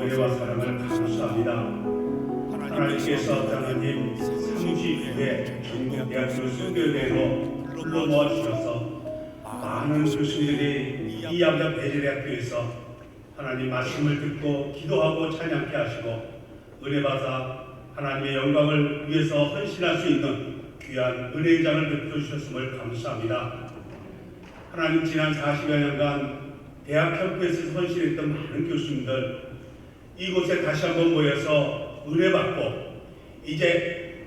은혜와 사랑을 감사합니다. 하나님께서 하나님 32회 전국대학교 수교대회로 불러 모아주셔서 많은 교수님들이 이 아버지 배재대학교에서 하나님 말씀을 듣고 기도하고 찬양케 하시고 은혜받아 하나님의 영광을 위해서 헌신할 수 있는 귀한 은혜의 장을 베풀어 주셨음을 감사합니다. 하나님 지난 40여 년간 대학 캠프에서 헌신했던 많은 교수님들 이곳에 다시 한번 모여서 은혜받고 이제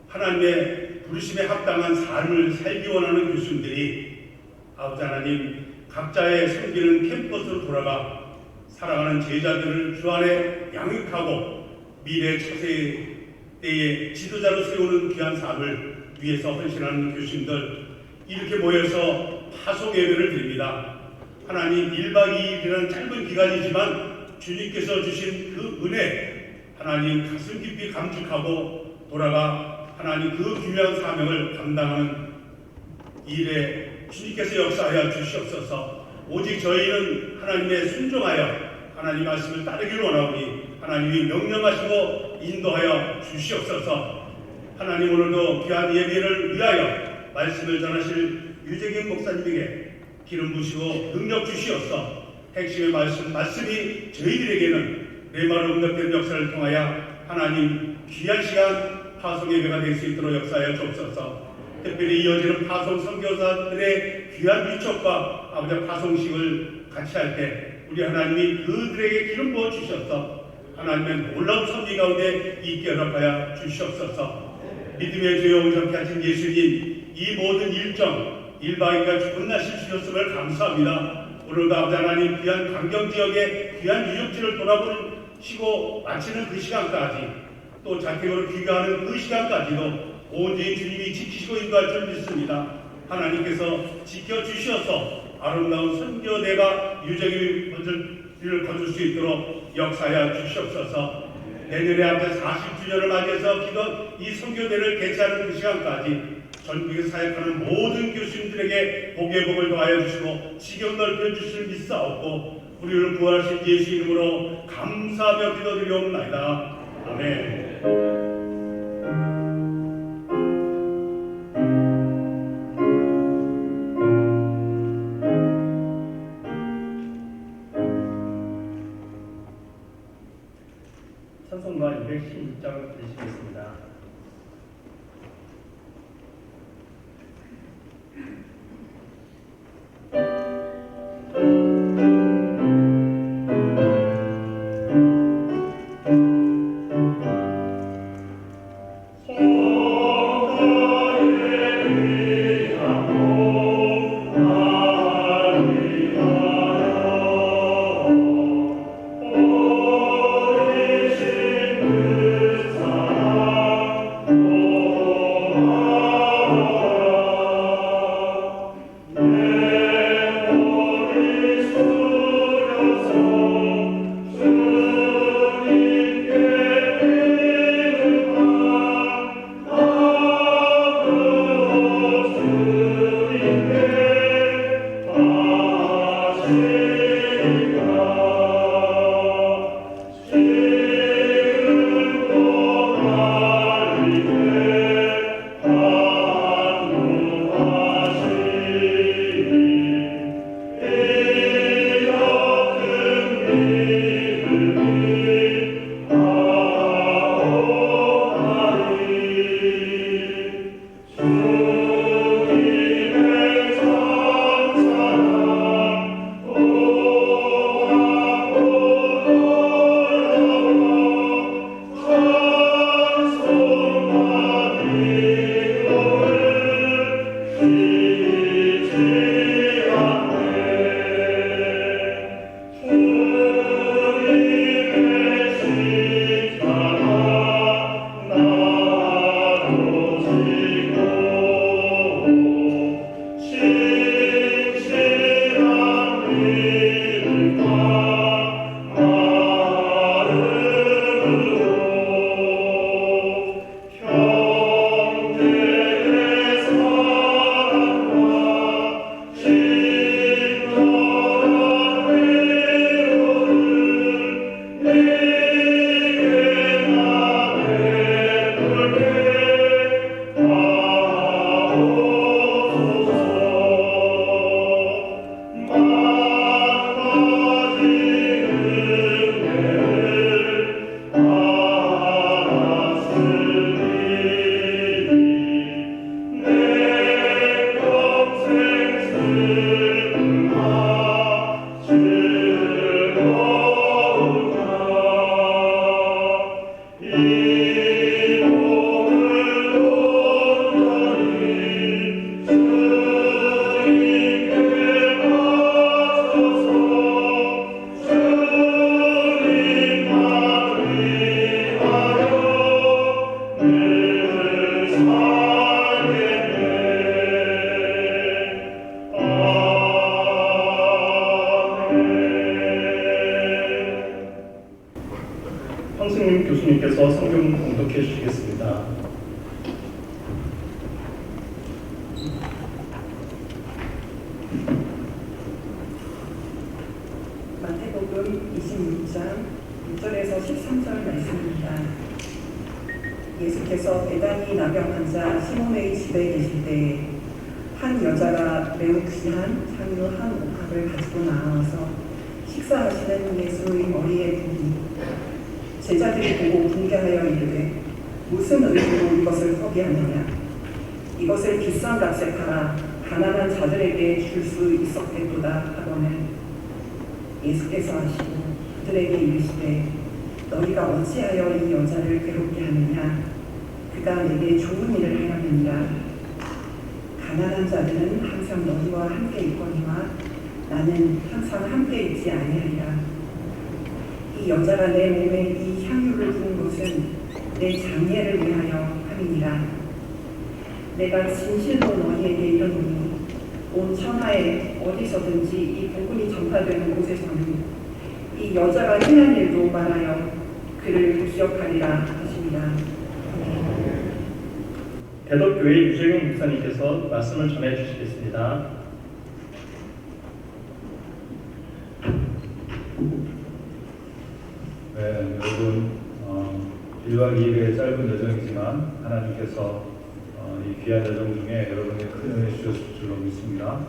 하나님의 부르심에 합당한 삶을 살기 원하는 교수님들이 아버지 하나님 각자의 섬기는 캠퍼스로 돌아가 사랑하는 제자들을 주 안에 양육하고 미래 차세대의 지도자로 세우는 귀한 삶을 위해서 헌신하는 교수님들 이렇게 모여서 파송 예배를 드립니다. 하나님 1박 2일이라는 짧은 기간이지만 주님께서 주신 그 은혜 하나님 가슴 깊이 감축하고 돌아가 하나님 그 귀한 사명을 감당하는 일에 주님께서 역사하여 주시옵소서. 오직 저희는 하나님의 순종하여 하나님 말씀을 따르기를 원하오니 하나님이 명령하시고 인도하여 주시옵소서. 하나님 오늘도 귀한 예배를 위하여 말씀을 전하실 유재경 목사님에게 기름 부시고 능력 주시옵소서. 핵심의 말씀이 저희들에게는 레마로 응답된 역사를 통하여 하나님 귀한 시간 파송 예배가 될 수 있도록 역사하여 주옵소서. 특별히 이어지는 파송 선교사들의 귀한 위촉과 아버지 파송식을 같이 할 때 우리 하나님이 그들에게 기름 부어 주셔서 하나님의 놀라운 섭리 가운데 있게 허락하여 주시옵소서. 믿음의 주여 온전케 하신 예수님 이 모든 일정 1박 2일까지 끝나실 주셨음을 감사합니다. 오늘도 아버지 하나님 귀한 강경지역의 귀한 유적지를 돌아보시고 마치는 그 시간까지 또 자택으로 귀가하는 그 시간까지도 온전히 주님이 지키시고 인도할 줄 믿습니다. 하나님께서 지켜주셔서 아름다운 선교대가 유적의 번들을 거둘 수 있도록 역사하여 주시옵소서. 내년에 앞에 40주년을 맞이해서 기도 이 선교대를 개최하는 그 시간까지 전국에 사역하는 모든 교수님들에게 복의 복을 더하여 주시고 지경 넓혀 주실 믿사옵고 우리를 구하신 예수 이름으로 감사하며 기도드리옵나이다. 아멘. 찬송가 216장 드리시겠습니다. 오 황승림 교수님께서 성경 봉독해 주시겠습니다. 마태복음 26장 1절에서 13절 말씀입니다. 예수께서 베다니 나병 환자 시몬의 집에 계실 때에 한 여자가 매우 귀한 향유 한 옥합을 가지고 나와서 식사하시는 예수의 머리에 부으니 제자들이 보고 분개하여 이르되 무슨 의도로 이것을 허비하느냐, 이것을 비싼 값에 팔아 가난한 자들에게 줄 수 있었겠도다 하거늘 예수께서 하시고 그들에게 이르시되 너희가 어찌하여 이 여자를 괴롭게 하느냐, 그가 내게 좋은 일을 하였느니라. 가난한 자들은 항상 너희와 함께 있거니와 나는 항상 함께 있지 아니하리라. 이 여자가 내 몸에 이 향유를 부은 것은 내 장례를 위하여 함이니라. 내가 진실로 너희에게 이르노니 온 천하에 어디서든지 이 복음이 전파되는 곳에서는 이 여자가 행한 일도 말하여 그를 기억하리라 하십니다. 대덕교회 유재용 목사님께서 말씀을 전해 주시겠습니다. 네, 여러분 1박 2일의 짧은 여정이지만 하나님께서 이 귀한 여정 중에 여러분의 큰 은혜 주셨을 줄로 믿습니다.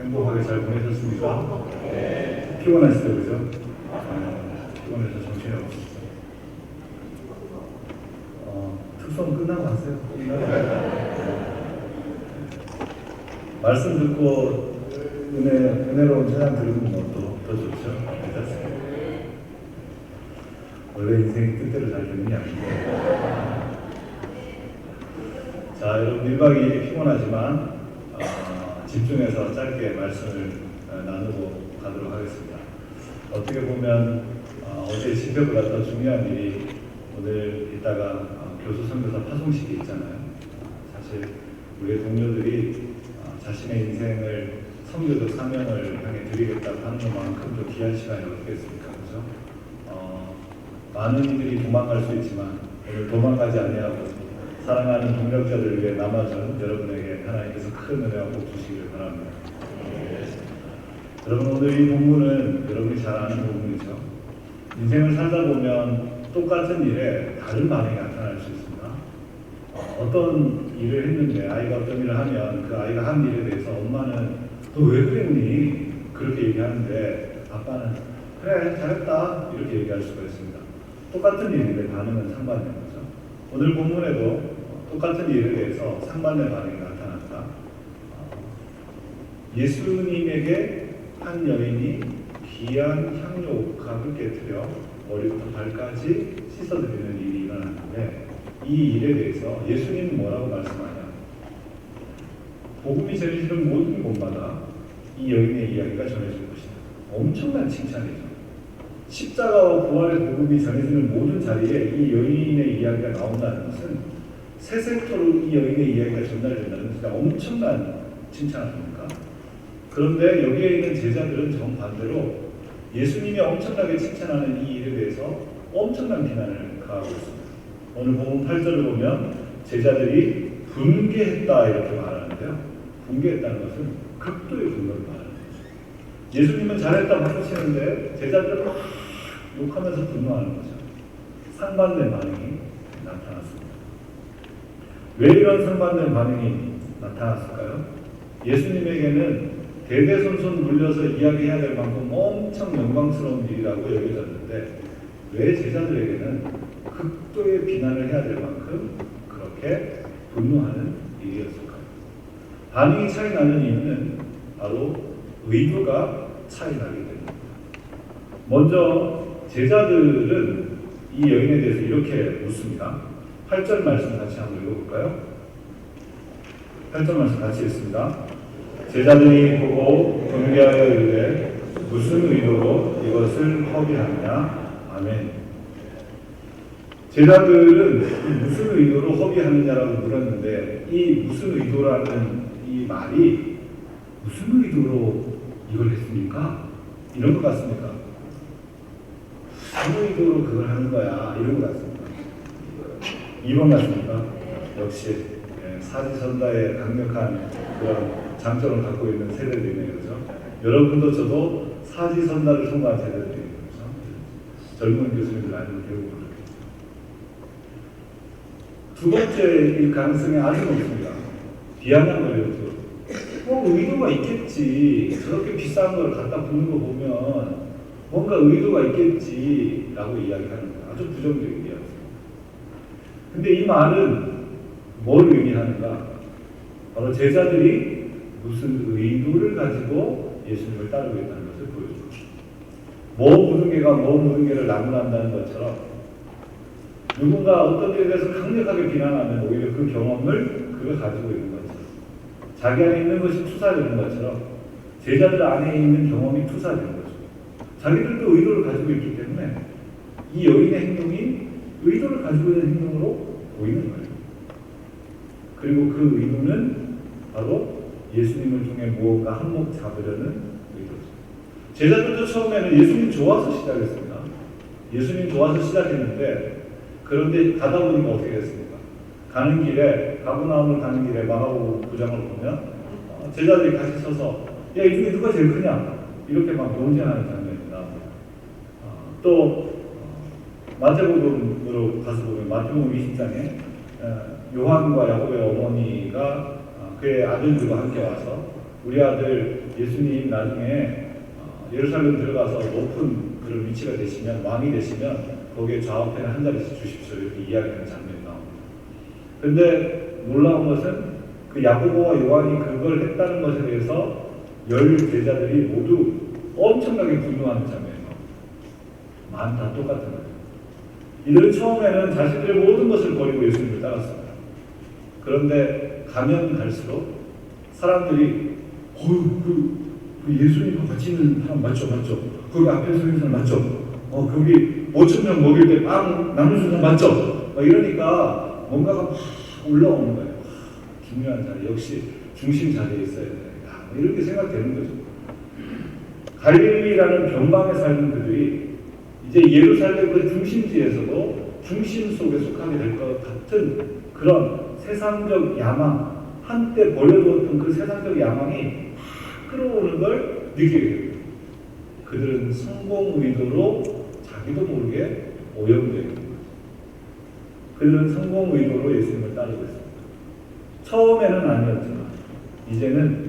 행복하게 잘 보내셨습니까? 네. 피곤하시죠, 그죠? 피곤해서 정신이 없었어요. 특성 끝나고 왔어요. 말씀 듣고 은혜로운 찬양 들으면 더 좋죠. 원래 인생이 뜻대로 잘 되는 게 아닌데. 자, 여러분 1박 2일이 피곤하지만 집중해서 짧게 말씀을 나누고 가도록 하겠습니다. 어떻게 보면 어제 집회보다 더 중요한 일이 오늘 이따가 교수 선교사 파송식이 있잖아요. 사실 우리 동료들이 자신의 인생을 선교적 사명을 향해 드리겠다고 하는 것만큼 더 귀한 시간이 없겠습니까? 그죠? 많은 이들이 도망갈 수 있지만 오늘 도망가지 아니하고 사랑하는 동력자들을 위해 남아준 여러분에게 하나님께서 큰 은혜와 복 주시기를 바랍니다. 여러분, 오늘 이 본문은 여러분이 잘 아는 본문이죠. 인생을 살다 보면 똑같은 일에 다른 반응이 나타날 수 있습니다. 어떤 일을 했는데 아이가 어떤 일을 하면 그 아이가 한 일에 대해서 엄마는 너 왜 그랬니? 그렇게 얘기하는데 아빠는 그래 잘했다 이렇게 얘기할 수가 있습니다. 똑같은 일인데 반응은 상반된 거죠. 오늘 본문에도 똑같은 일에 대해서 상반된 반응이 나타났다. 예수님에게 한 여인이 귀한 향유 옥합을 깨뜨려 머리부터 발까지 씻어드리는 일이 일어났는데 이 일에 대해서 예수님은 뭐라고 말씀하냐? 복음이 전해지는 모든 곳마다 이 여인의 이야기가 전해질 것이다. 엄청난 칭찬이죠. 십자가와 부활의 복음이 전해지는 모든 자리에 이 여인의 이야기가 나온다는 것은 세 섹터로 이 여인의 이야기가 전달된다는 진짜 엄청난 칭찬 아닙니까? 그런데 여기에 있는 제자들은 정반대로 예수님이 엄청나게 칭찬하는 이 일에 대해서 엄청난 비난을 가하고 있습니다. 오늘 본문 8절을 보면 제자들이 분개했다 이렇게 말하는데요. 분개했다는 것은 극도의 분노를 말하는 거죠. 예수님은 잘했다고 하시는데 제자들은 막 욕하면서 분노하는 거죠. 상반된 반응이 나타났습니다. 왜 이런 상반된 반응이 나타났을까요? 예수님에게는 대대손손 물려서 이야기해야 될 만큼 엄청 영광스러운 일이라고 여겨졌는데 왜 제자들에게는 극도의 비난을 해야 될 만큼 그렇게 분노하는 일이었을까요? 반응이 차이 나는 이유는 바로 의도가 차이 나게 됩니다. 먼저 제자들은 이 여인에 대해서 이렇게 묻습니다. 8절 말씀 같이 한번 읽어볼까요? 8절 말씀 같이 읽습니다. 제자들이 보고 분개하여 이르되 무슨 의도로 이것을 허비하느냐? 아멘. 제자들은 무슨 의도로 허비하느냐라고 물었는데 이 무슨 의도라는 이 말이 무슨 의도로 이걸 했습니까? 이런 것 같습니까? 아무 의도로 그걸 하는 거야. 이런 거 같습니다. 2번 같습니까? 역시 사지선다의 강력한 그런 장점을 갖고 있는 세대들이네요. 그죠? 여러분도 저도 사지선다를 통과한 세대들이에요. 그죠? 젊은 교수님들 아니면 결국 그렇게. 두 번째일 가능성이 아주 높습니다. 비아냥거려요. 의도가 있겠지. 저렇게 비싼 걸 갖다 붙는 거 보면 뭔가 의도가 있겠지라고 이야기하는 거예요. 아주 부정적인 이야기입니다. 근데 이 말은 뭘 의미하는가? 바로 제자들이 무슨 의도를 가지고 예수님을 따르고 있다는 것을 보여줍니다. 뭐 묻은 개가 뭐 묻은 개를 나무란다는 것처럼 누군가 어떤 일에 대해서 강력하게 비난하면 오히려 그 경험을 그가 가지고 있는 것처럼 자기 안에 있는 것이 투사되는 것처럼 제자들 안에 있는 경험이 투사되는 거죠. 자기들도 의도를 가지고 있기 때문에 이 여인의 행동이 의도를 가지고 있는 행동으로 보이는 거예요. 그리고 그 의도는 바로 예수님을 통해 무엇가 한몫 잡으려는 의도죠. 제자들도 처음에는 예수님 좋아서 시작했습니다. 예수님 좋아서 시작했는데 그런데 가다 보니까 어떻게 됐습니까? 가는 길에 가버나움을 가는 길에 마가복음 9장을 보면 제자들이 같이 서서 야, 이 중에 누가 제일 크냐? 이렇게 막 논쟁하는 장면이 나옵니다. 또 마태복음으로 가서 보면 마태복음 20장에 요한과 야곱의 어머니가 그의 아들들과 함께 와서 우리 아들 예수님 나중에 예루살렘 들어가서 높은 그런 위치가 되시면 왕이 되시면 거기에 좌우편에 한 자리씩 주십시오. 이렇게 이야기하는 장면이 나옵니다. 그런데 놀라운 것은 그 야고보와 요한이 그걸 했다는 것에 대해서 10제자들이 모두 엄청나게 분노하는 장면이 나옵니다. 다 똑같은 거예요. 이들은 처음에는 자신들의 모든 것을 버리고 예수님을 따랐습니다. 그런데 가면 갈수록 사람들이 그 예수님과 같이 있는 사람 맞죠? 거기 앞에 서 있는 사람 맞죠? 거기 5,000명 먹일 때 빵 나눠주는 사람 맞죠? 이러니까 뭔가가 막 올라오는 거예요. 중요한 자리, 역시 중심 자리에 있어야 된다. 이렇게 생각되는 거죠. 갈릴리라는 변방에 살던 그들이 이제 예루살렘 그 중심지에서도 중심 속에 속하게 될 것 같은 그런 세상적 야망, 한때 버려두었던 그 세상적 야망이 막 끌어오는 걸 느끼게 됩니다. 그들은 성공 의도로 자기도 모르게 오염되어 있는 거죠. 그들은 성공 의도로 예수님을 따르고 있습니다. 처음에는 아니었지만 이제는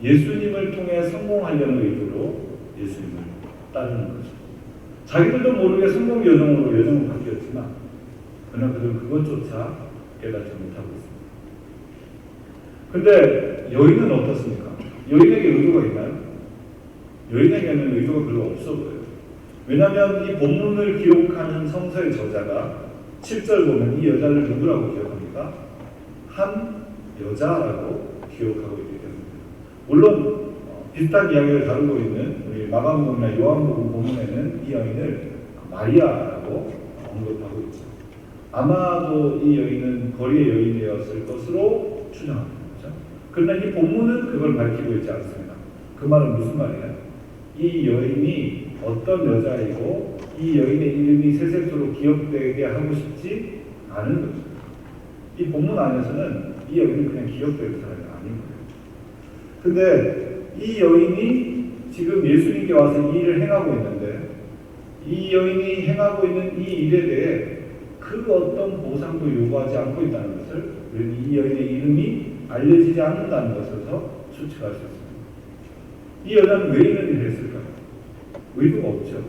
예수님을 통해 성공하려는 의도로 예수님을 따르는 거죠. 자기들도 모르게 성공 여정으로 여정을 바뀌었지만 그러나 그들은 그것조차 깨닫지 못하고 있습니다. 근데 여인은 어떻습니까? 여인에게 의도가 있나요? 여인에게는 의도가 별로 없어 보여요. 왜냐하면 이 본문을 기록하는 성서의 저자가 7절 보면 이 여자를 누구라고 기억합니까? 한 여자라고 기억하고 있기 때문입니다. 물론 비슷한 이야기를 다루고 있는 우리 마가복음이나 요한복음 본문에는 이 여인을 마리아라고 언급하고 있죠. 아마도 이 여인은 거리의 여인이었을 것으로 추정합니다. 그렇죠? 그러나 이 본문은 그걸 밝히고 있지 않습니다. 그 말은 무슨 말이에요? 이 여인이 어떤 여자이고 이 여인의 이름이 세세토록 기억되게 하고 싶지 않은 거죠. 이 본문 안에서는 이 여인은 그냥 기억되는 사람이 아닌 거예요. 근데 이 여인이 지금 예수님께 와서 이 일을 행하고 있는데 이 여인이 행하고 있는 이 일에 대해 그 어떤 보상도 요구하지 않고 있다는 것을 우리는 이 여인의 이름이 알려지지 않는다는 것에서 추측할 수 있습니다. 이 여자는 왜 이런 일을 했을까요? 의도가 없죠.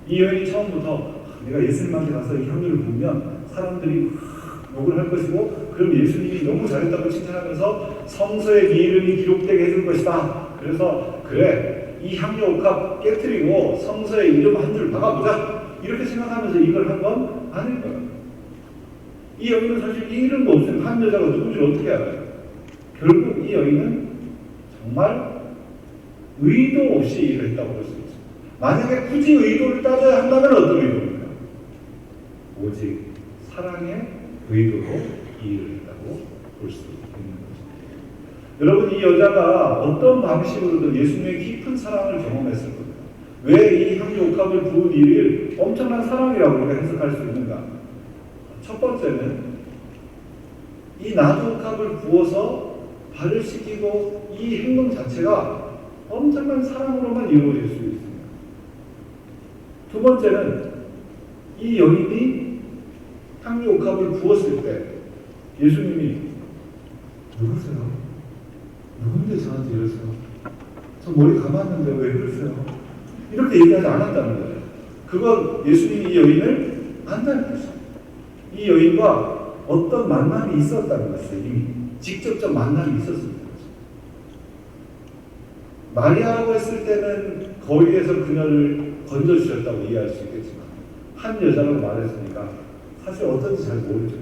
이 여인이 처음부터 내가 예수님한테 가서 이 향유를 부으면 사람들이 욕을 할 것이고 그럼 예수님이 너무 잘했다고 칭찬하면서 성서에 네 이름이 기록되게 해줄 것이다. 그래서 그래 이 향유 옥합 깨트리고 성서에 이름 한 줄 박아보자. 이렇게 생각하면서 이걸 한 건 아닐 거예요. 이 여인은 사실 이 이름도 없으면 한 여자가 누군지 어떻게 알아요? 결국 이 여인은 정말 의도 없이 일을 했다고 볼 수 있습니다. 만약에 굳이 의도를 따져야 한다면 어떤 의도입니까? 오직 사랑의 의도로 이 일을 했다고 볼 수 있는 거죠. 여러분 이 여자가 어떤 방식으로든 예수님의 깊은 사랑을 경험했을 겁니다. 왜 이 향유옥합을 부은 일을 엄청난 사랑이라고 우리가 해석할 수 있는가? 첫 번째는 이 나주옥합을 부어서 발을 씻기고 이 행동 자체가 엄청난 사랑으로만 이루어질 수 있습니다. 두 번째는 이 여인이 향유옥합을 부었을 때 예수님이 누구세요? 누군데 저한테 이러세요? 저 머리 감았는데 왜 그러세요? 이렇게 얘기하지 않았다는 거예요. 그건 예수님이 이 여인을 안다는 것이죠. 이 여인과 어떤 만남이 있었다는 것이에요. 이미 직접적 만남이 있었습니다. 마리아라고 했을 때는 거리에서 그녀를 건져주셨다고 이해할 수 있겠지만 한 여자라고 말했으니까 사실 어떤지 잘 모르죠.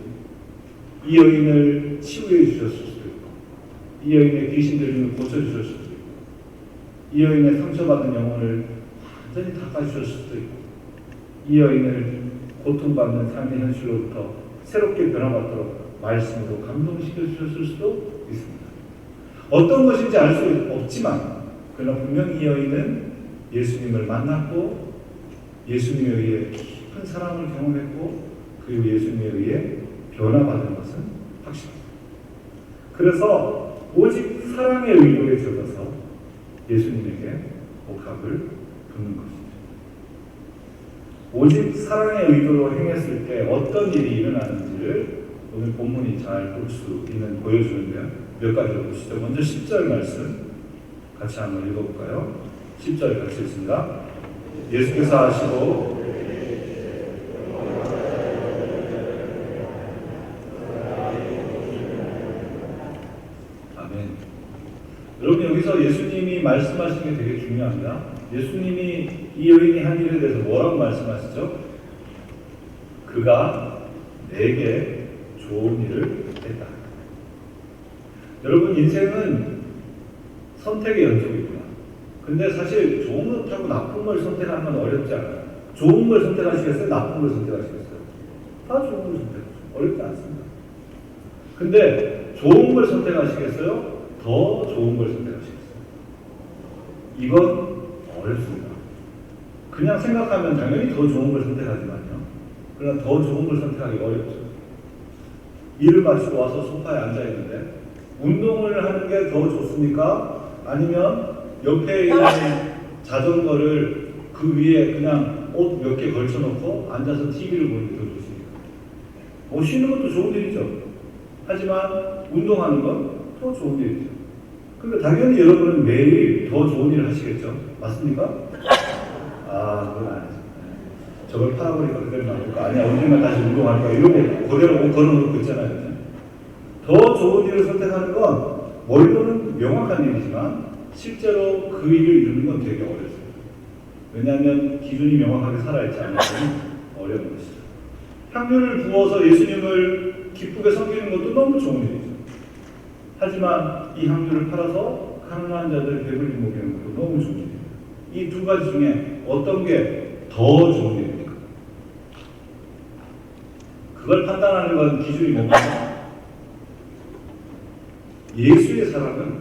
이 여인을 치유해 주셨을 수도 있고 이 여인의 귀신 들림을 고쳐주셨을 수도 있고 이 여인의 상처받은 영혼을 완전히 닦아주셨을 수도 있고 이 여인을 고통받는 삶의 현실로부터 새롭게 변화받도록 말씀으로 감동시켜 주셨을 수도 있습니다. 어떤 것인지 알 수 없지만 그러나 분명히 이 여인은 예수님을 만났고 예수님에 의해 깊은 사랑을 경험했고 그리고 예수님에 의해 변화받은 것은 확실합니다. 그래서 오직 사랑의 의도에 젖어서 예수님에게 옥합을 붓는 것이죠. 오직 사랑의 의도로 행했을 때 어떤 일이 일어나는지를 오늘 본문이 잘 볼 수 있는 보여주는데요. 몇 가지로 보시죠. 먼저 10절 말씀 같이 한번 읽어볼까요? 10절 같이 읽습니다. 예수께서 하시고 아멘. 여러분 여기서 예수님이 말씀하신 게 되게 중요합니다. 예수님이 이 여인이 한 일에 대해서 뭐라고 말씀하시죠? 그가 내게 좋은 일을 했다. 여러분 인생은 선택의 연속이구나. 근데 사실 좋은 것하고 나쁜 걸 선택하는 건 어렵지 않아요. 좋은 걸 선택하시겠어요? 나쁜 걸 선택하시겠어요? 다 좋은 걸 선택하시죠. 어렵지 않습니다. 근데 좋은 걸 선택하시겠어요? 더 좋은 걸 선택하시겠어요? 이건 어렵습니다. 그냥 생각하면 당연히 더 좋은 걸 선택하지만요. 그러나 더 좋은 걸 선택하기 어렵죠. 일을 마치고 와서 소파에 앉아있는데 운동을 하는 게 더 좋습니까? 아니면 옆에 있는 자전거를 그 위에 그냥 옷 몇 개 걸쳐놓고 앉아서 TV를 보는 게 더 좋습니까? 쉬는 것도 좋은 일이죠. 하지만 운동하는 건 더 좋은 일이죠. 그러니까 당연히 여러분은 매일 더 좋은 일을 하시겠죠. 맞습니까? 그건 아니죠. 저걸 팔아버리니까 그대로 놔둘까? 아니야, 언젠가 다시 운동할까? 이러고 그대로 옷 걸어놓고 있잖아요. 더 좋은 일을 선택하는 건 머리로는 명확한 일이지만 실제로 그 일을 이루는 건 되게 어렵습니다. 왜냐하면 기준이 명확하게 살아있지 않으면 어려운 것이죠. 향유를 부어서 예수님을 기쁘게 섬기는 것도 너무 좋은 일이죠. 하지만 이 향유를 팔아서 가난한 자들 배불리 먹이는 것도 너무 좋은 일입니다. 이 두 가지 중에 어떤 게 더 좋은 일입니까? 그걸 판단하는 건 기준이 뭡니까? 예수의 사랑은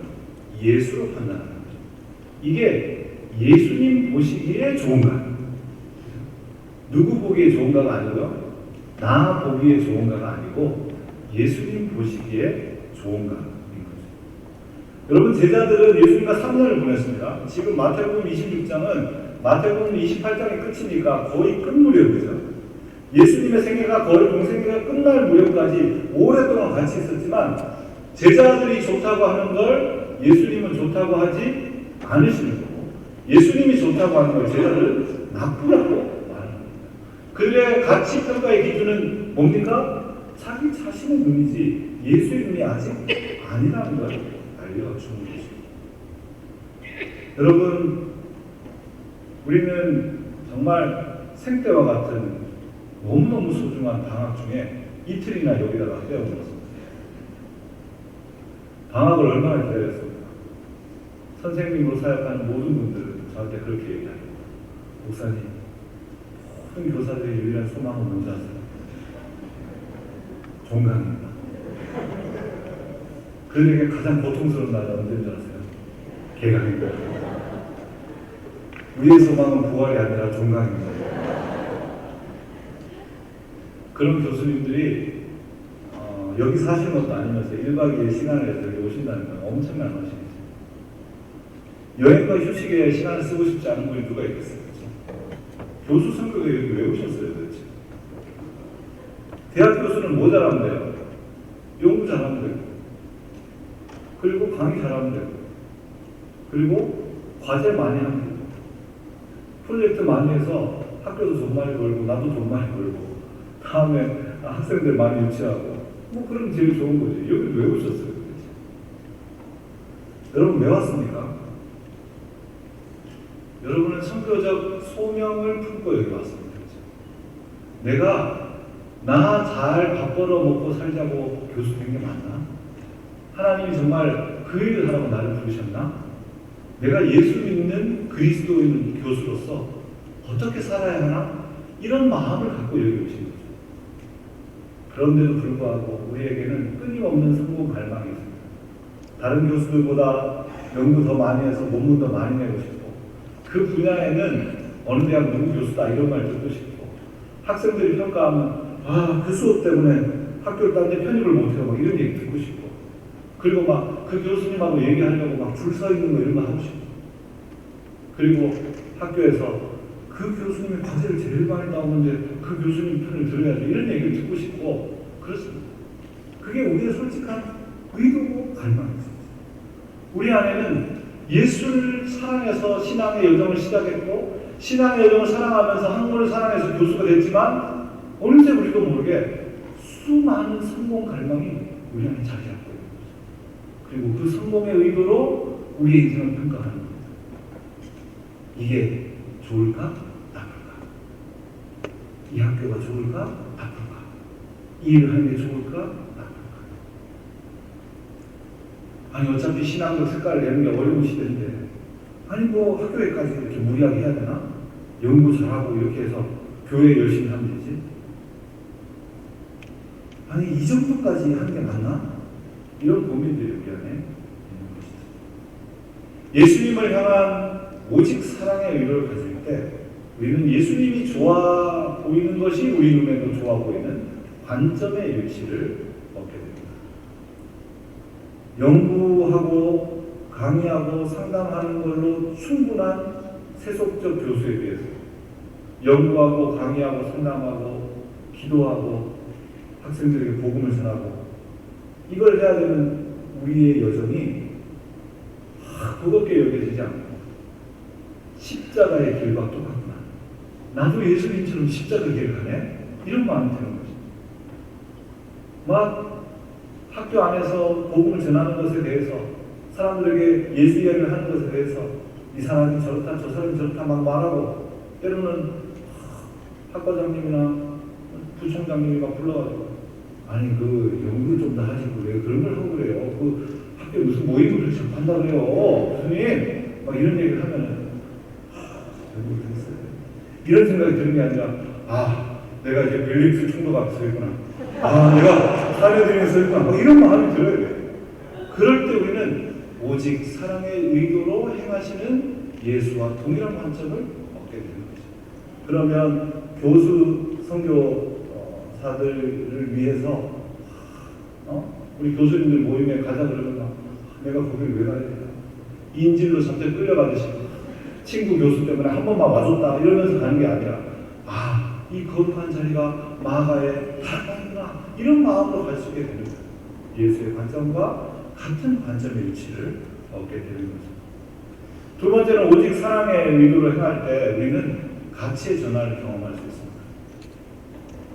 예수로 판단하는 거죠. 이게 예수님 보시기에 좋은가? 누구 보기에 좋은가가 아니고요. 나 보기에 좋은가가 아니고 예수님 보시기에 좋은가인 거죠. 여러분 제자들은 예수님과 3년을 보냈습니다. 지금 마태복음 26장은 마태복음 28장이 끝이니까 거의 끝무렵이죠. 예수님의 생애가 거의 공생애가 끝날 무렵까지 오랫동안 같이 있었지만 제자들이 좋다고 하는 걸 예수님은 좋다고 하지 않으시는 거고 예수님이 좋다고 하는 걸 제자들은 나쁘다고 말하는 겁니다. 그들의 가치 평가의 기준은 뭡니까? 자기 자신의 눈이지 예수의 눈이 아직 아니라는 걸 알려주는 것입니다. 여러분 우리는 정말 생때와 같은 너무너무 소중한 방학 중에 이틀이나 여기다가 빼어들었습니다. 방학을 얼마나 기다렸습니까? 선생님으로 사역하는 모든 분들은 저한테 그렇게 얘기합니다. 목사님, 모든 교사들의 유일한 소망은 뭔지 아세요? 종강입니다. 그들에게 가장 고통스러운 날은 언제인 줄 아세요? 개강입니다. 우리의 소망은 부활이 아니라 종강입니다. 그런 교수님들이 여기 사시는 것도 아니면서 1박 2일 시간을 내서 여기 오신다는 건 엄청난 것이죠. 여행과 휴식에 시간을 쓰고 싶지 않은 분이 누가 있겠어요? 그렇죠? 교수 성격에 여기 왜 오셨어요 도대체? 대학 교수는 뭐 잘하면 돼요? 연구 잘하면 되고, 그리고 강의 잘하면 되고, 그리고 과제 많이 하면 되고, 프로젝트 많이 해서 학교도 돈 많이 벌고 나도 돈 많이 벌고 다음에 학생들 많이 유치하고 뭐 그럼 제일 좋은 거지. 여기 왜 오셨어요 도대체? 여러분 왜 왔습니까? 여러분은 선교적 소명을 품고 여기 왔습니다. 내가 나 잘 밥 벌어 먹고 살자고 교수 된 게 맞나? 하나님이 정말 그 일을 하라고 나를 부르셨나? 내가 예수 믿는 그리스도인 교수로서 어떻게 살아야 하나? 이런 마음을 갖고 여기 오신 거죠. 그런데도 불구하고 우리에게는 끊임없는 성공 갈망이 있습니다. 다른 교수들보다 연구 더 많이 해서 논문 더 많이 내고 싶고, 그 분야에는 어느 대학 누구 교수다 이런 말 듣고 싶고, 학생들이 평가하면 그 수업 때문에 학교를 딴 데 편입을 못해요 막 이런 얘기 듣고 싶고, 그리고 막 그 교수님하고 얘기하려고 막 줄 서 있는 거 이런 거 하고 싶고, 그리고 학교에서 그 교수님의 과제를 제일 많이 나오는데 그 교수님 편을 들어야지 이런 얘기를 듣고 싶고 그렇습니다. 그게 우리의 솔직한 의도고 갈망입니다. 우리 안에는 예수를 사랑해서 신앙의 여정을 시작했고, 신앙의 여정을 사랑하면서 학문을 사랑해서 교수가 됐지만 어느새 우리도 모르게 수많은 성공 갈망이 우리 안에 자리 잡고 있는 거죠. 그리고 그 성공의 의도로 우리의 인생을 평가하는 겁니다. 이게 좋을까? 나쁠까? 이 학교가 좋을까? 나쁠까? 이 일을 하는 게 좋을까? 나쁠까? 아니 어차피 신앙적 색깔을 내는 게 어려운 시대인데 아니 뭐 학교에까지 이렇게 무리하게 해야 되나? 연구 잘하고 이렇게 해서 교회 열심히 하면 되지? 아니 이 정도까지 하는 게 맞나? 이런 고민들이 우리 안에 있는 것이죠. 예수님을 향한 오직 사랑의 의도를 가질 때 우리는 예수님이 좋아 보이는 것이 우리 눈에도 좋아 보이는 관점의 일치를 얻게 됩니다. 연구하고 강의하고 상담하는 걸로 충분한 세속적 교수에 비해서 연구하고 강의하고 상담하고 기도하고 학생들에게 복음을 전하고 이걸 해야 되는 우리의 여정이 그것게 여겨지지 않고 십자가의 길과 똑같구나. 나도 예수님처럼 십자가 길을 가네? 이런 마음이 드는 거죠. 막 학교 안에서 복음을 전하는 것에 대해서 사람들에게 예수 이야기를 하는 것에 대해서 이 사람이 저렇다 저 사람이 저렇다 막 말하고 때로는 학과장님이나 부총장님이 막 불러가지고 아니 그 연구를 좀 더 하시고 왜 그런 걸 하고 그래요? 그 학교에 무슨 모임을 그렇게 한다 그래요? 교수님 막 이런 얘기를 하면은 연구를 했어요. 이런 생각이 드는 게 아니라 내가 이제 벨릭스 총독 앞에 서 있구나. 내가 사례들에 서 있구나. 막 이런 마음이 들어야 돼요. 그럴 때 우리는 오직 사랑의 의도로 행하시는 예수와 동일한 관점을 얻게 되는 거죠. 그러면 교수 선교사들을 위해서 우리 교수님들 모임에 가자 그러면 내가 거기를 왜 가야 되나? 인질로 잠깐 끌려가듯이 친구 교수 때문에 한 번만 와줬다 이러면서 가는 게 아니라 이 거룩한 자리가 마가의 다락방이구나 이런 마음으로 갈 수 있게 되는 거예요. 예수의 관점과 같은 관점의 일치를 얻게 되는 거죠. 두 번째는 오직 사랑의 의도를 행할 때 우리는 가치의 전환을 경험할 수 있습니다.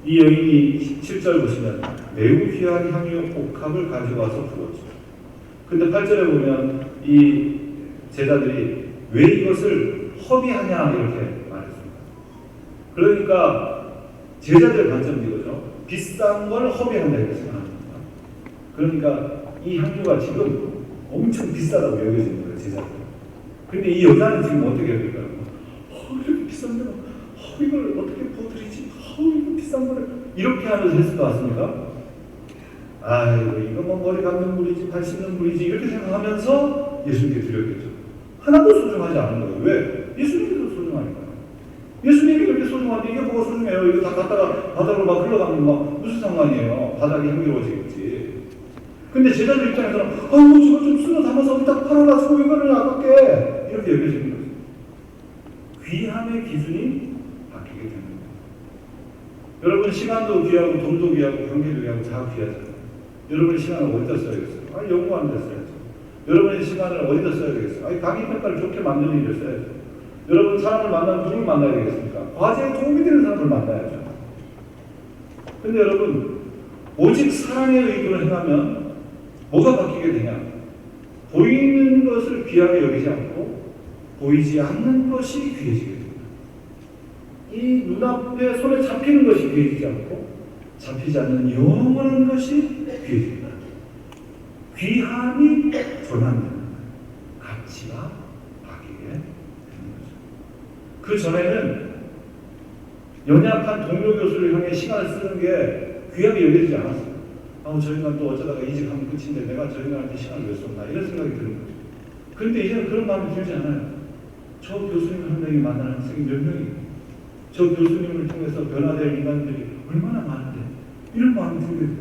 이 여인이 7절 보시면 매우 귀한 향유 옥합을 가져와서 부었죠. 근데 8절에 보면 이 제자들이 왜 이것을 허비하냐 이렇게 말했습니다. 그러니까 제자들의 관점은 이거죠. 비싼 걸 허비한다 이렇게 생각합니다. 그러니까 이 향유가 지금 엄청 비싸다고 여겨지는 거예요. 제자들. 근데 이 여자는 지금 어떻게 여길까요? 이렇게 비싼 데로 이걸 어떻게 부어드리지? 이거 비싼 거를 이렇게 하면서 했을 것 같습니까? 이거 뭐 머리 감는 물이지 발 씻는 물이지 이렇게 생각하면서 예수님께 드렸겠죠. 하나도 소중하지 않은 거예요. 왜? 예수님께서 예수님이 그렇게 소중한데 이게 뭐가 소중해요? 이거 다 갖다가 바닥으로 막 흘러가면 막 무슨 상관이에요? 바닥이 향기로워지겠지. 근데 제자들 입장에서는 아이고 저거 좀 쓸어 담아서 어디다 팔아가지고 이거를 아깝게 이렇게 여겨지는 거죠. 귀함의 기준이 바뀌게 되는 거예요. 여러분 시간도 귀하고 돈도 귀하고 관계도 귀하고 다 귀하잖아요. 여러분의 시간을 어디다 써야겠어요? 아니 연구하는 데 써야죠. 여러분의 시간을 어디다 써야 되겠어요? 아니 자기 평가를 좋게 만드는 일을 써야죠. 여러분 사람을 만나면 누굴 만나야 되겠습니까? 과제에 도움이 되는 사람을 만나야죠. 근데 여러분 오직 사랑의 의도를 행하면 뭐가 바뀌게 되냐? 보이는 것을 귀하게 여기지 않고 보이지 않는 것이 귀해지게 됩니다. 이 눈앞에 손에 잡히는 것이 귀해지지 않고 잡히지 않는 영원한 것이 귀해집니다. 귀함이 전환되는 가치가 바뀌게 되는 거죠. 그 전에는 연약한 동료 교수를 향해 시간을 쓰는 게 귀하게 여겨지지 않았어요. 저 인간 또 어쩌다가 이직하면 끝인데 내가 저 인간한테 시간을 왜 썼나 이런 생각이 드는 거죠. 그런데 이제는 그런 마음이 들지 않아요. 저 교수님 한 명이 만나는 학생이 몇 명이고 저 교수님을 통해서 변화될 인간들이 얼마나 많은데 이런 마음이 들게 돼요.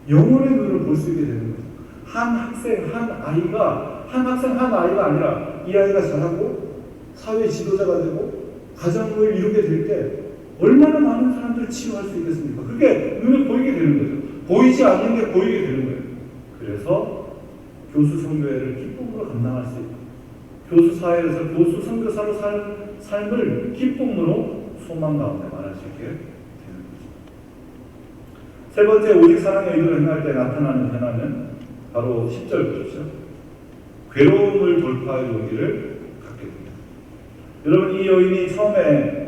영혼의 눈으로 볼 수 있게 되는 거죠. 한 학생 한 아이가 아니라 이 아이가 자라고 사회 지도자가 되고 가정을 이루게 될 때 얼마나 많은 사람들을 치유할 수 있겠습니까? 그게 눈에 보이게 되는 거죠. 보이지 않는 게 보이게 되는 거예요. 그래서 교수 선교회를 기쁨으로 감당할 수 있고 교수 사회에서 교수 선교사로 살 삶을 기쁨으로 소망 가운데 말할 수 있게 되는 거죠. 세 번째, 오직 사랑의 의도를 행할 때 나타나는 변화는 바로 10절 보십시오. 괴로움을 돌파할 용기를 갖게 됩니다. 여러분 이 여인이 처음에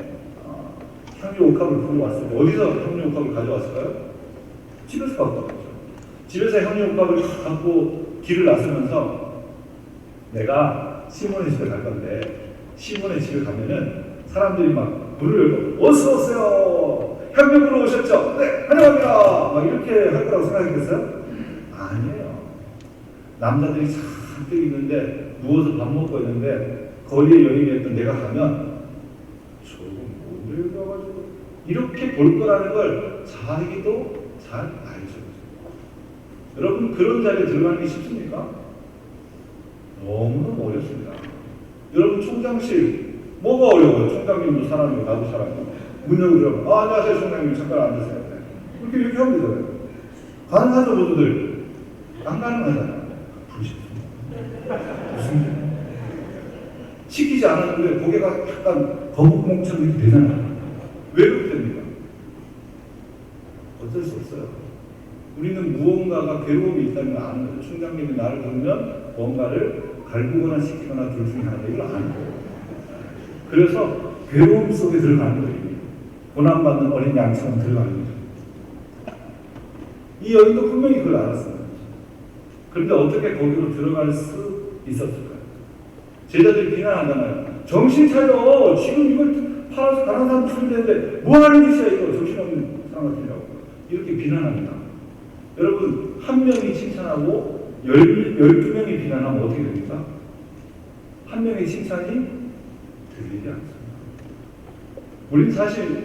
향유 옥합을 들고 왔을 때 어디서 향유 옥합을 가져왔을까요? 집에서 갖고 왔죠. 집에서 향유 옥합을 갖고 길을 나서면서 내가 시몬의 집에 갈 건데 시몬의 집에 가면은 사람들이 막 문을 열고 어서 오세요. 향유으로 오셨죠? 네, 환영합니다. 막 이렇게 할 거라고 생각했겠어요? 아니에요. 남자들이 잔뜩 있는데 누워서 밥 먹고 있는데 거리에 여인이었던 내가 가면 저거 뭘 가가지고 이렇게 볼 거라는 걸 자기도 잘 알죠. 여러분 그런 자리에 들어가는 게 쉽습니까? 너무너무 어렵습니다. 여러분 총장실 뭐가 어려워요? 총장님도 사람이고 나도 사람이고 문 열고 들어가면 안녕하세요 총장님 잠깐 앉으세요. 이렇게 하면 되잖아요. 가능하죠 모두들? 안 가능하잖아요. 무슨 일? 시키지 않았는데 고개가 약간 거북목처럼 이렇게 되잖아요. 왜 그렇게 됩니까? 어쩔 수 없어요. 우리는 무언가가 괴로움이 있다는 걸 아는 거죠. 총장님이 나를 보면 뭔가를 갈구거나 시키거나 둘 중에 하나다. 이걸 아는 거예요. 그래서 괴로움 속에 들어가는 거예요. 고난받는 어린 양처럼 들어가는 거죠. 이 여인도 분명히 그걸 알았어요. 그런데 어떻게 거기로 들어갈 수 있었을까요? 제자들이 비난하잖아요. 정신 차려! 지금 이걸 팔아서 다른 사람 주면 되는데 뭐 하는 짓이야 이거 정신없는 사람 같으냐고 이렇게 비난합니다. 여러분 한 명이 칭찬하고 12명이 비난하면 어떻게 됩니까? 한 명의 칭찬이 들리지 않습니다. 우린 사실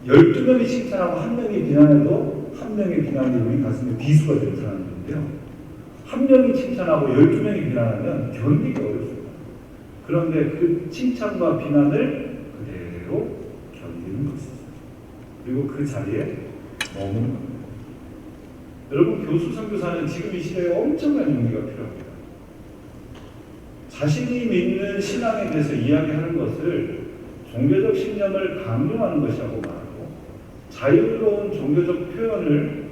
12명이 칭찬하고 한 명이 비난해도 한 명의 비난이 우리 가슴에 비수가 되는 사람인데요. 한 명이 칭찬하고 12명이 비난하면 견디기 어렵습니다. 그런데 그 칭찬과 비난을 그대로 견디는 것이죠. 그리고 그 자리에 머무는 겁니다. 여러분 교수 선교사는 지금 이 시대에 엄청난 용기가 필요합니다. 자신이 믿는 신앙에 대해서 이야기하는 것을 종교적 신념을 강요하는 것이라고 말하고 자유로운 종교적 표현을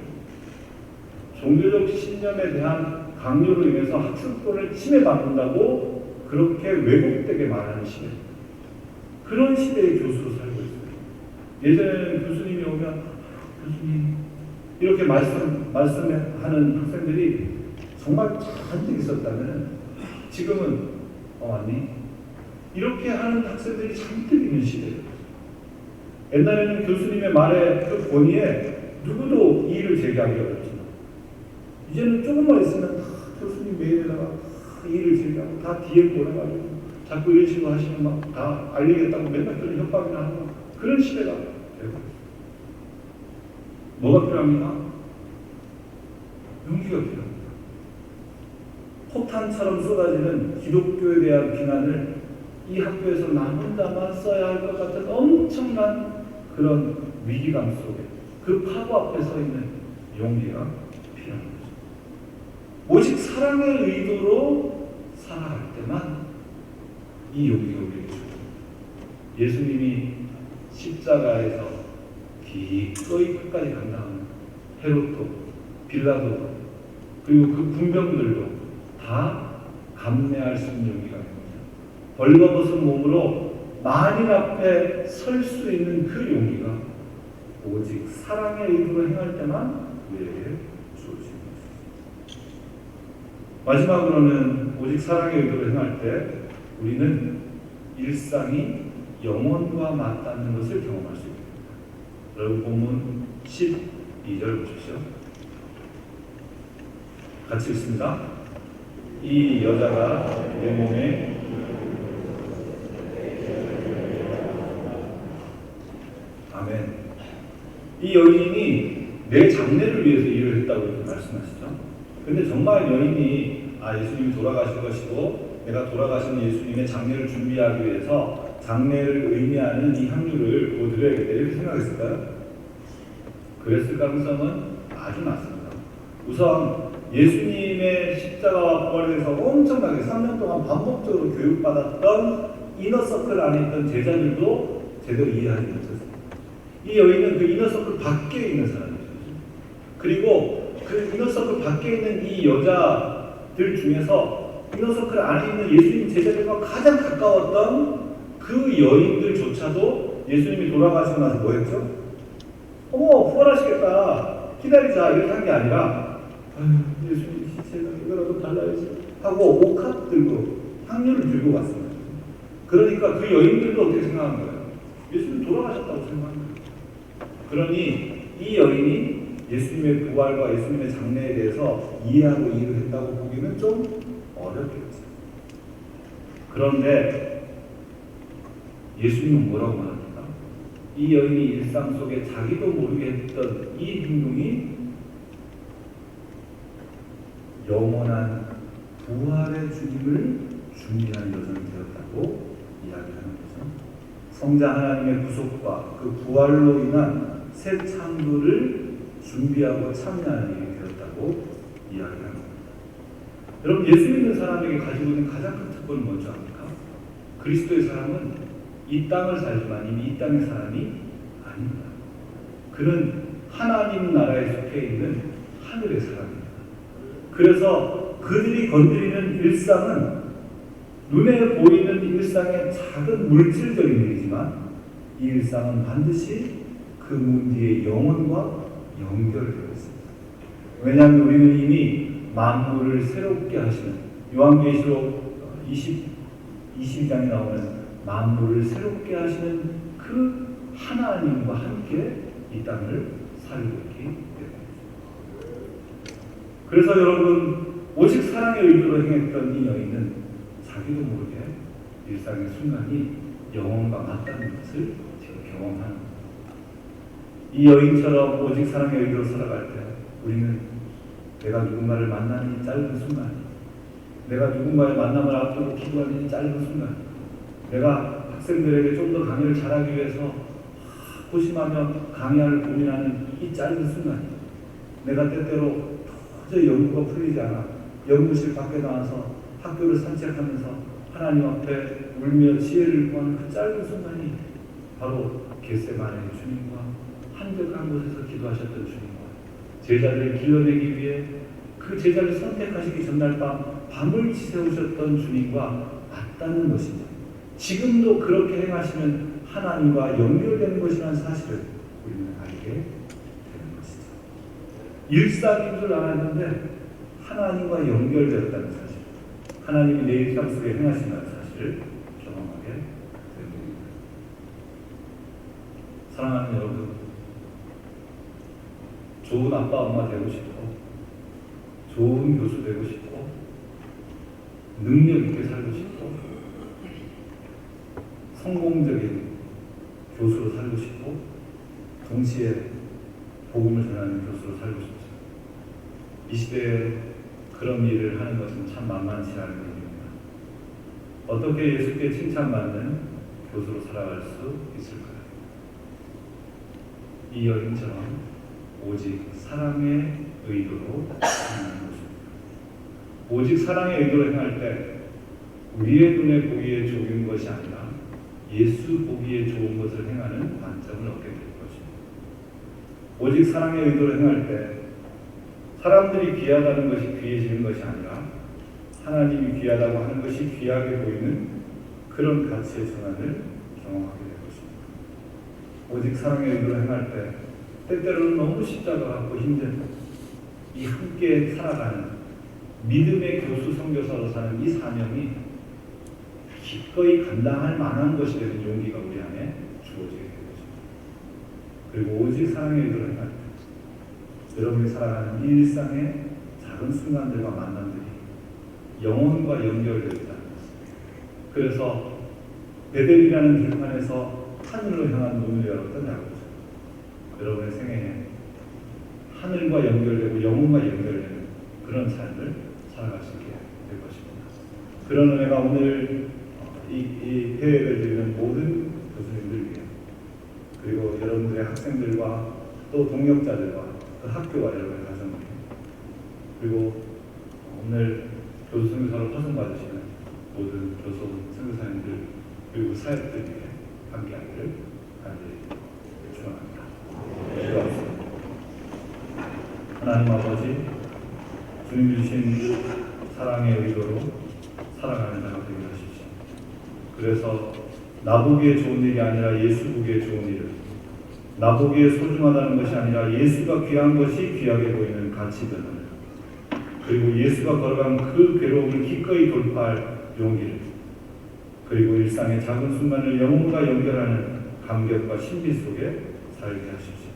종교적 신념에 대한 강요로 인해서 학습권을 침해받는다고 그렇게 왜곡되게 말하는 시대입니다. 그런 시대의 교수로 살고 있습니다. 예전에는 교수님이 오면 교수님 이렇게 말씀하는 학생들이 정말 잔뜩 있었다면 지금은 왔니? 이렇게 하는 학생들이 잔뜩 있는 시대예요. 옛날에는 교수님의 말에 그 권위에 누구도 이의를 제기하기 어렵지만 이제는 조금만 있으면 다 교수님 메일에다가 이의를 제기하고 다 DM 보내가지고 자꾸 이런 식으로 하시면 막 다 알리겠다고 맨날 그런 협박이나 하고 그런 시대가 되고 있습니다. 뭐가 필요합니까? 용기가 필요합니다. 폭탄처럼 쏟아지는 기독교에 대한 비난을 이 학교에서 나 혼자만 써야 할 것 같은 엄청난 그런 위기감 속에 그 파도 앞에 서 있는 용기가 필요한 거죠. 오직 사랑의 의도로 살아갈 때만 이 용기가 우리에게 주어집니다. 예수님이 십자가에서 기꺼이 끝까지 감당하는 헤롯도 빌라도도 그리고 그 군병들도 다 감내할 수 있는 용기가 있습니다. 벌거벗은 몸으로 만인 앞에 설 수 있는 그 용기가 오직 사랑의 의도로 행할 때만 우리에게 주어집니다. 마지막으로는 오직 사랑의 의도로 행할 때 우리는 일상이 영원과 맞닿는 것을 경험할 수 있습니다. 여러분 본문 12절 보십시오. 같이 읽습니다. 이 여자가 내 몸에 아멘. 이 여인이 내 장례를 위해서 일을 했다고 이렇게 말씀하시죠. 근데 정말 여인이 예수님이 돌아가실 것이고 내가 돌아가시는 예수님의 장례를 준비하기 위해서 장례를 의미하는 이 향유를 드려야겠다 이렇게 생각했을까요? 그랬을 가능성은 아주 낮습니다. 우선 예수님의 십자가와 부활에 대해서 엄청나게 3년 동안 반복적으로 교육받았던 이너서클 안에 있던 제자들도 제대로 이해하지 못했습니다. 이 여인은 그 이너서클 밖에 있는 사람이죠. 그리고 그 이너서클 밖에 있는 이 여자들 중에서 이너서클 안에 있는 예수님 제자들과 가장 가까웠던 그 여인들조차도 예수님이 돌아가시고 나서 뭐 했죠? 어머 부활하시겠다 기다리자 이렇게 한 게 아니라 예수님 시체가 이거라도 발라야지 하고 옥합 들고 향유를 들고 갔습니다. 그러니까 그 여인들도 어떻게 생각한 거예요? 예수님 돌아가셨다고 생각한 거예요. 그러니 이 여인이 예수님의 부활과 예수님의 장례에 대해서 이해하고 일을 했다고 보기는 좀 어렵겠죠. 그런데 예수님은 뭐라고 말합니까? 이 여인이 일상 속에 자기도 모르게 했던 이 행동이 영원한 부활의 주님을 준비하는 여정이 되었다고 이야기하는 거죠. 성자 하나님의 구속과 그 부활로 인한 새 창조를 준비하고 참여하는 일이 되었다고 이야기하는 겁니다. 여러분 예수 믿는 사람에게 가지고 있는 가장 큰 특권은 뭔지 압니까? 그리스도의 사람은 이 땅을 살지만 이미 이 땅의 사람이 아닙니다. 그는 하나님 나라에 속해 있는 하늘의 사람입니다. 그래서 그들이 건드리는 일상은 눈에 보이는 일상의 작은 물질적인 일이지만 이 일상은 반드시 그 문 뒤에 영혼과 연결되어 있습니다. 왜냐하면 우리는 이미 만물을 새롭게 하시는 요한계시록 22장에 나오는 만물을 새롭게 하시는 그 하나님과 함께 이 땅을 살고 있기 때문입니다. 그래서 여러분 오직 사랑의 의도로 행했던 이 여인은 자기도 모르게 일상의 순간이 영혼과 맞닿는 것을 지금 경험하는 겁니다. 이 여인처럼 오직 사랑의 의도로 살아갈 때 우리는 내가 누군가를 만나는 이 짧은 순간, 내가 누군가의 만남을 앞두고 기도하는 이 짧은 순간, 내가 학생들에게 좀 더 강의를 잘하기 위해서 고심하며 강의를 고민하는 이 짧은 순간, 내가 때때로 도저히 연구가 풀리지 않아 연구실 밖에 나와서 학교를 산책하면서 하나님 앞에 울며 지혜를 구하는 그 짧은 순간이 바로 겟세마네의 주님과 한적한 곳에서 기도하셨던 주님과 제자들을 길러내기 위해 그 제자를 선택하시기 전날 밤을 지새우셨던 주님과 맞닿는 것입니다. 지금도 그렇게 행하시면 하나님과 연결되는 것이라는 사실을 우리는 알게 되는 것이죠. 일상인 줄 알았는데 하나님과 연결되었다는 사실, 하나님이 내 일상 속에 행하신다는 사실을 경험하게 됩니다. 사랑하는 여러분, 좋은 아빠 엄마 되고 싶고 좋은 교수 되고 싶고 능력 있게 살고 싶고 성공적인 교수로 살고 싶고 동시에 복음을 전하는 교수로 살고 싶죠. 이 시대에 그런 일을 하는 것은 참 만만치 않은 일입니다. 어떻게 예수께 칭찬받는 교수로 살아갈 수 있을까요? 이 여인처럼 오직 사랑의 의도로 행하는 것입니다. 오직 사랑의 의도로 행할 때 위의 눈에 보기에 좋은 것이 아니라 예수 보기에 좋은 것을 행하는 관점을 얻게 될 것입니다. 오직 사랑의 의도로 행할 때 사람들이 귀하다는 것이 귀해지는 것이 아니라 하나님이 귀하다고 하는 것이 귀하게 보이는 그런 가치의 전환을 경험하게 될 것입니다. 오직 사랑의 의도로 행할 때 때때로는 너무 십자가 같고 힘든 이 함께 살아가는 믿음의 교수 선교사로 사는 이 사명이 기꺼이 감당할 만한 것이 되는 용기가 우리 안에 주어지게 될 것입니다. 그리고 오직 사랑의 의도로 행할 때 여러분이 살아가는 이 일상의 작은 순간들과 만남들이 영혼과 연결되어 있다는 것입니다. 그래서 베델이라는 들판에서 하늘로 향한 문을 열었던 야고보죠. 여러분의 생애에 하늘과 연결되고 영혼과 연결되는 그런 삶을 살아갈 수 있게 될 것입니다. 그런 은혜가 오늘 이 대회를 드리는 모든 교수님들 위해 그리고 여러분들의 학생들과 또 동역자들과 그 학교와 여러분의 가정 그리고 오늘 교수 선교사로 파송받으시는 모든 교수 선교사님들 그리고 사역들 위해 함께하기를 간절히 축원합니다. 기도하겠습니다. 하나님 아버지 주님 주신 사랑의 의도로 살아가는 자가 되게 하십시오. 그래서 나보기에 좋은 일이 아니라 예수 보기에 좋은 일을 나보기에 소중하다는 것이 아니라 예수가 귀한 것이 귀하게 보이는 가치들을 그리고 예수가 걸어간 그 괴로움을 기꺼이 돌파할 용기를 그리고 일상의 작은 순간을 영혼과 연결하는 감격과 신비 속에 살게 하십시오.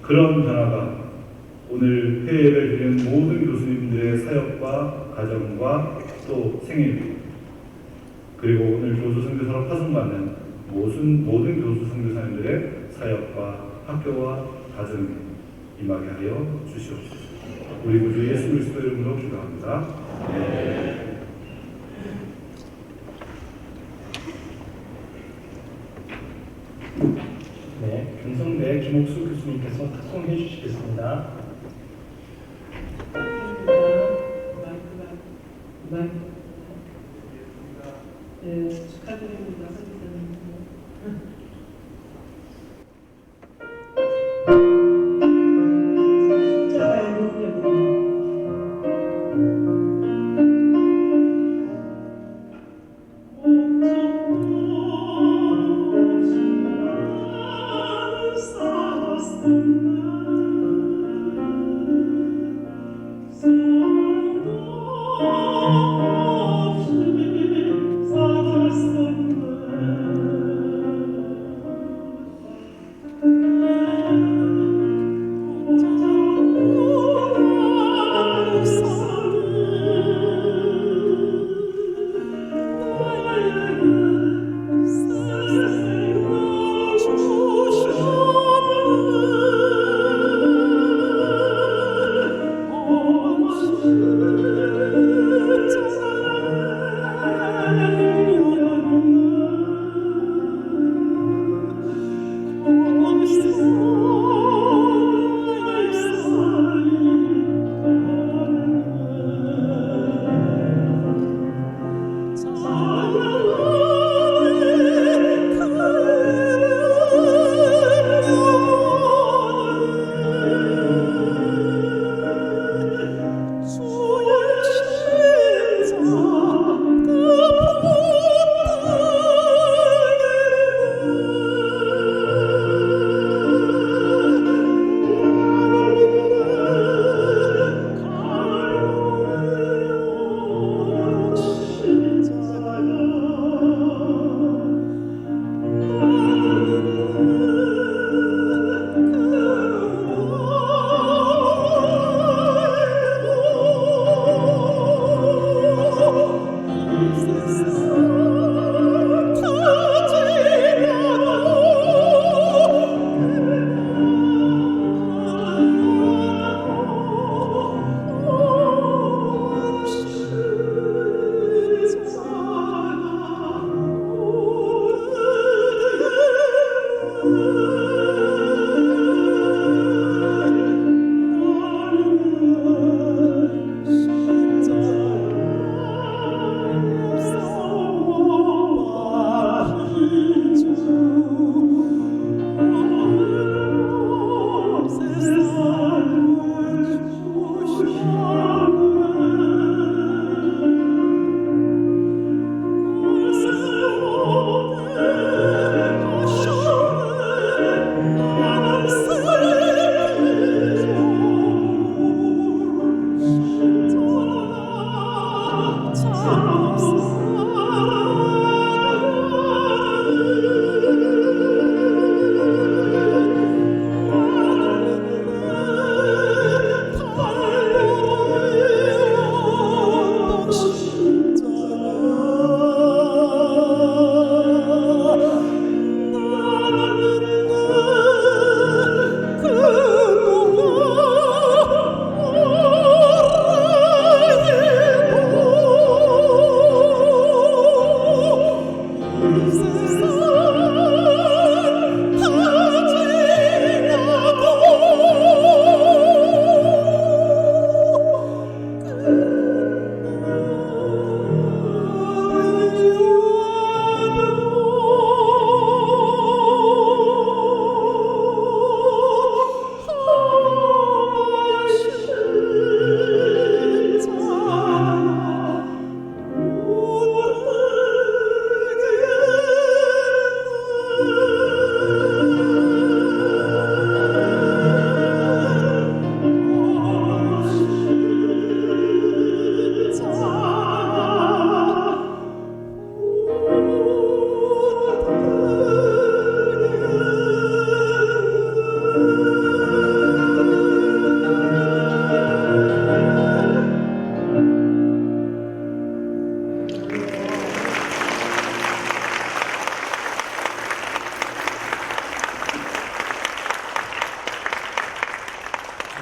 그런 변화가 오늘 회의를 드리는 모든 교수님들의 사역과 가정과 또 생일 그리고 오늘 교수 선교사로 파송받는 모든 교수 선교사님들의 사역과 학교와 가정에 임하게 하여 주시옵소서. 우리 구주 예수 그리스도 이름으로 기도합니다. 네, 경성대 김옥수 교수님께서 특송해 주시겠습니다. 네, 축하드립니다. 선생님. 숫자가 있는데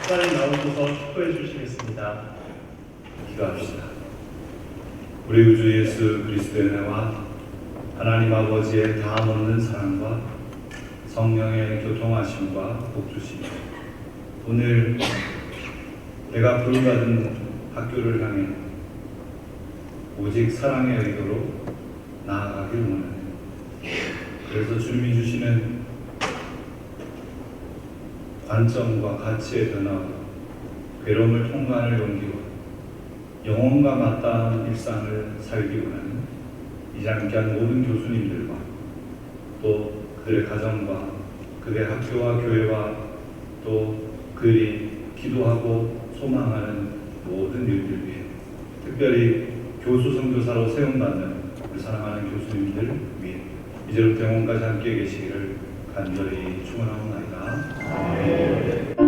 자리에 나오셔서 축도해 주시겠습니다. 기도합시다. 우리 구주 예수 그리스도의 은혜와 하나님 아버지의 다함없는 사랑과 성령의 교통하심과 복주심, 오늘 내가 부름받은 학교를 향해 오직 사랑의 의도로 나아가길 원하네. 그래서 주님이 주시는 관점과 가치의 변화와 괴로움을 통과하는 용기와 영혼과 맞닿은 일상을 살기 원하는 이 잠깐 모든 교수님들과 또 그들의 가정과 그들의 학교와 교회와 또 그들이 기도하고 소망하는 모든 일들 위해, 특별히 교수 선교사로 세움받는 우리 사랑하는 교수님들 위해 이제부터 영원까지 함께 계시기를 간절히 축원하옵나이다. 아멘.